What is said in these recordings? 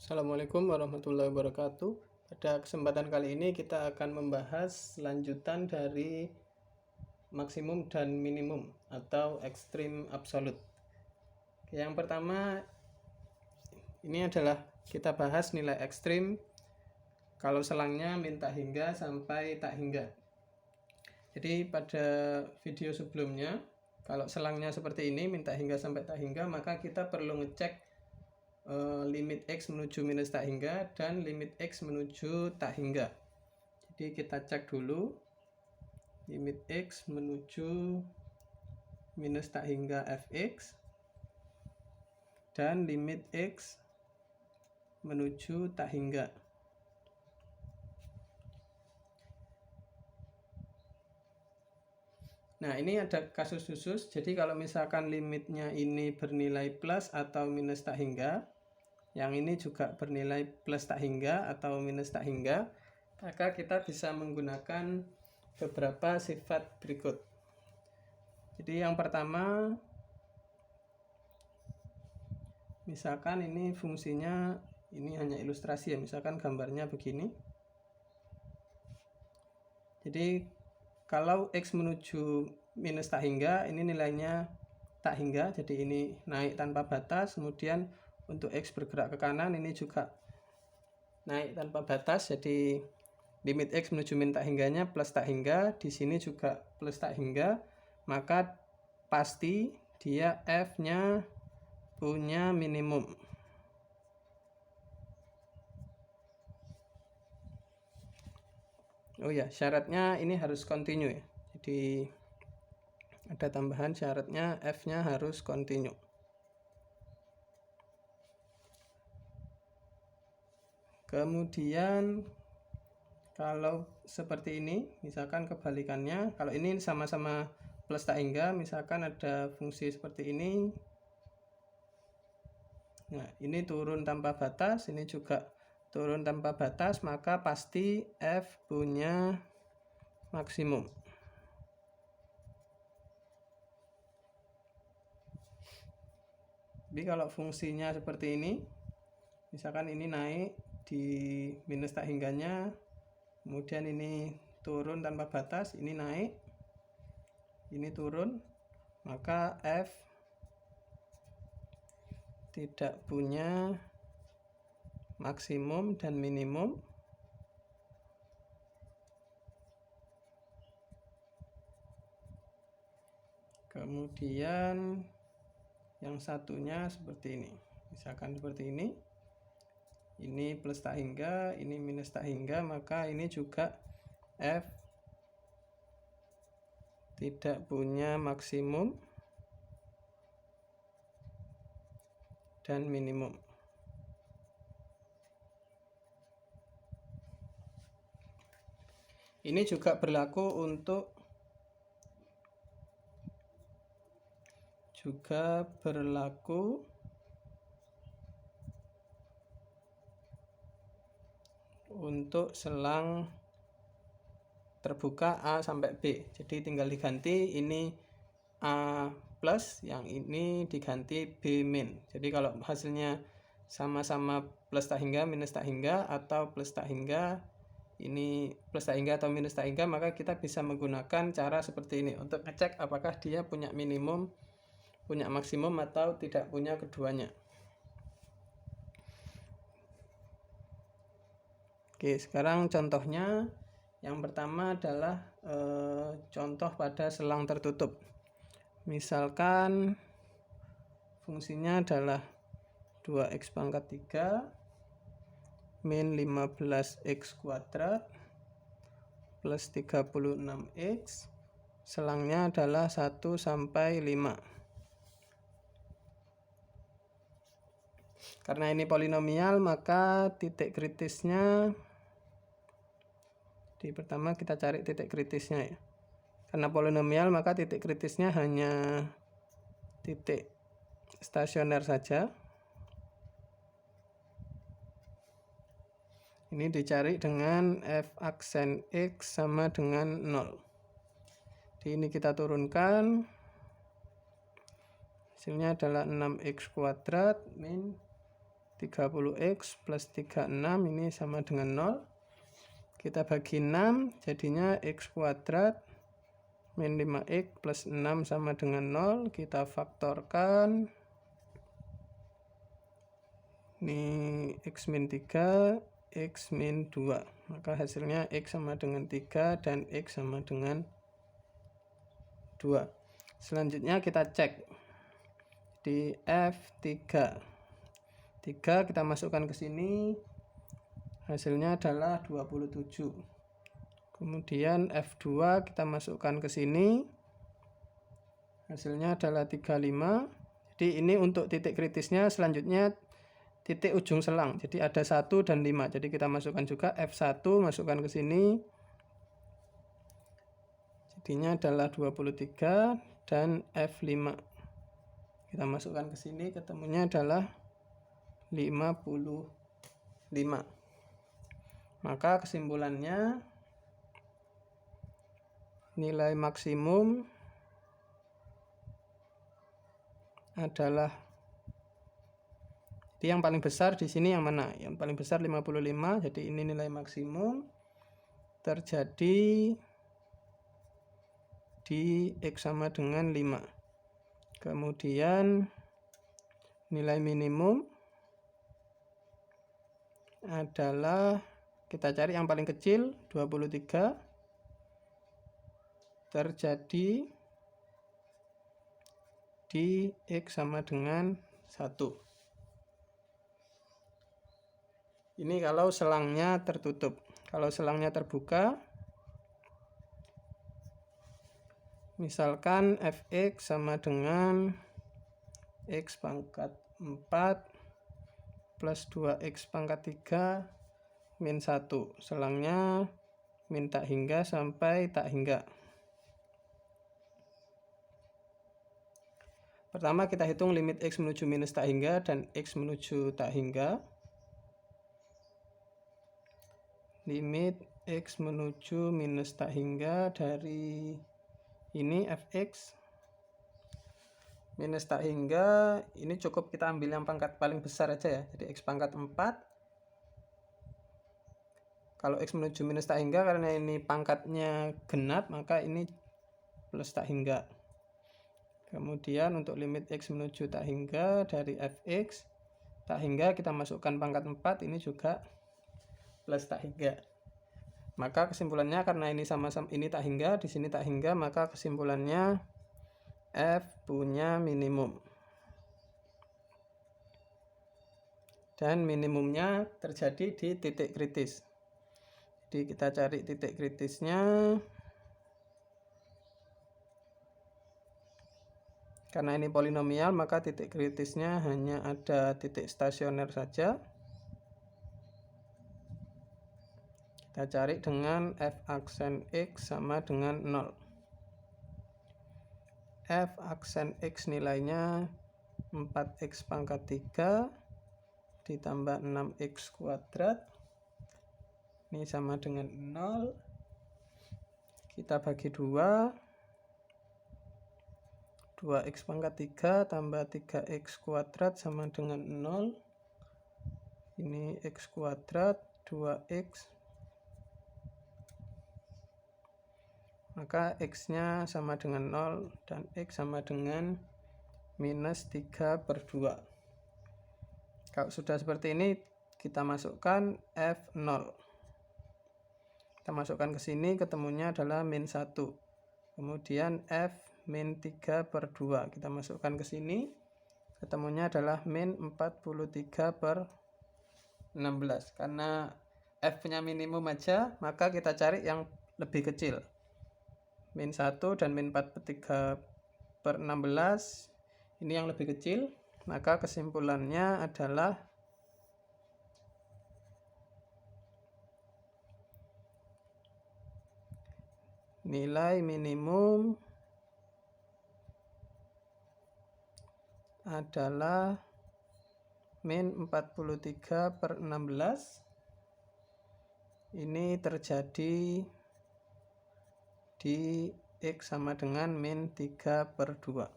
Assalamualaikum warahmatullahi wabarakatuh. Pada kesempatan kali ini kita akan membahas lanjutan dari maksimum dan minimum atau ekstrim absolut. Yang pertama ini adalah kita bahas nilai ekstrim kalau selangnya min tak hingga sampai tak hingga. Jadi pada video sebelumnya kalau selangnya seperti ini min tak hingga sampai tak hingga, maka kita perlu ngecek limit X menuju minus tak hingga dan limit X menuju tak hingga. Jadi kita cek dulu limit X menuju minus tak hingga fx dan limit X menuju tak hingga. Nah, ini ada kasus khusus. Jadi kalau misalkan limitnya ini bernilai plus atau minus tak hingga, yang ini juga bernilai plus tak hingga atau minus tak hingga, maka kita bisa menggunakan beberapa sifat berikut. Jadi yang pertama, misalkan ini fungsinya, ini hanya ilustrasi ya, misalkan gambarnya begini. Jadi kalau X menuju minus tak hingga, ini nilainya tak hingga, jadi ini naik tanpa batas. Kemudian untuk X bergerak ke kanan, ini juga naik tanpa batas, jadi limit X menuju min tak hingganya plus tak hingga, di sini juga plus tak hingga, maka pasti dia F-nya punya minimum. Oh ya, syaratnya ini harus continue ya. Jadi ada tambahan syaratnya F-nya harus continue. Kemudian kalau seperti ini, misalkan kebalikannya, kalau ini sama-sama plus tak hingga, misalkan ada fungsi seperti ini. Nah, ini turun tanpa batas, ini juga turun tanpa batas, maka pasti F punya maksimum. Jadi kalau fungsinya seperti ini, misalkan ini naik di minus tak hingganya, kemudian ini turun tanpa batas, ini naik, ini turun, maka F tidak punya maksimum dan minimum. Kemudian yang satunya seperti ini, misalkan seperti ini plus tak hingga, ini minus tak hingga, maka ini juga F tidak punya maksimum dan minimum. Ini juga berlaku untuk selang terbuka A sampai B. Jadi tinggal diganti ini A plus, yang ini diganti B min. Jadi kalau hasilnya sama-sama plus tak hingga, minus tak hingga, atau plus tak hingga, ini plus tak hingga atau minus tak hingga, maka kita bisa menggunakan cara seperti ini untuk ngecek apakah dia punya minimum, punya maksimum, atau tidak punya keduanya. Oke, sekarang contohnya. Yang pertama adalah contoh pada selang tertutup. Misalkan fungsinya adalah 2x pangkat 3 min 15x kuadrat plus 36x, selangnya adalah 1 sampai 5. Karena ini polinomial, maka titik kritisnya, di pertama kita cari titik kritisnya ya. Karena polinomial, maka titik kritisnya hanya titik stasioner saja. Ini dicari dengan f aksen x sama dengan 0. Di ini kita turunkan, hasilnya adalah 6x kuadrat min 30x plus 36 ini sama dengan 0. Kita bagi 6, jadinya x kuadrat min 5x plus 6 sama dengan 0. Kita faktorkan. Ini x min 3, x min 2. Maka hasilnya x sama dengan 3 dan x sama dengan 2. Selanjutnya kita cek di F3. 3 kita masukkan ke sini, hasilnya adalah 27. Kemudian F2 kita masukkan ke sini, hasilnya adalah 35. Jadi ini untuk titik kritisnya, selanjutnya titik ujung selang. Jadi ada 1 dan 5. Jadi kita masukkan juga F1, masukkan ke sini. Jadinya adalah 23 dan F5. Kita masukkan ke sini, ketemunya adalah 55. Maka kesimpulannya nilai maksimum adalah yang paling besar di sini yang mana? Yang paling besar 55. Jadi ini nilai maksimum terjadi di x sama dengan 5. Kemudian nilai minimum adalah, kita cari yang paling kecil, 23, terjadi di x sama dengan 1. Ini kalau selangnya tertutup. Kalau selangnya terbuka, misalkan fx sama dengan x pangkat 4 plus 2x pangkat 3 min 1. Selangnya min tak hingga sampai tak hingga. Pertama kita hitung limit x menuju minus tak hingga dan x menuju tak hingga. Limit x menuju minus tak hingga dari ini fx minus tak hingga, ini cukup kita ambil yang pangkat paling besar aja ya. Jadi x pangkat 4. Kalau x menuju minus tak hingga, karena ini pangkatnya genap, maka ini plus tak hingga. Kemudian untuk limit x menuju tak hingga dari fx tak hingga, kita masukkan pangkat 4, ini juga plus tak hingga. Maka kesimpulannya, karena ini sama-sama ini tak hingga, di sini tak hingga, maka kesimpulannya f punya minimum. Dan minimumnya terjadi di titik kritis. Jadi kita cari titik kritisnya. Karena ini polinomial, maka titik kritisnya hanya ada titik stasioner saja. Kita cari dengan f aksen x sama dengan 0. F aksen x nilainya 4x pangkat 3 ditambah 6x kuadrat. Ini sama dengan 0. Kita bagi 2. 2x pangkat 3 tambah 3x kuadrat sama dengan 0. Ini x kuadrat 2x. Maka x-nya sama dengan 0 dan x sama dengan minus 3/2. Kalau sudah seperti ini, kita masukkan f0. Kita masukkan ke sini, ketemunya adalah min 1. Kemudian f min 3/2. Kita masukkan ke sini, ketemunya adalah min 43/16. Karena f-nya minimum aja, maka kita cari yang lebih kecil. Min 1 dan min 43/16 ini yang lebih kecil, maka kesimpulannya adalah nilai minimum adalah min 43/16. Ini terjadi di x sama dengan min 3/2.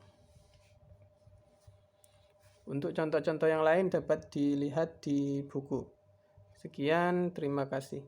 Untuk contoh-contoh yang lain dapat dilihat di buku. Sekian, terima kasih.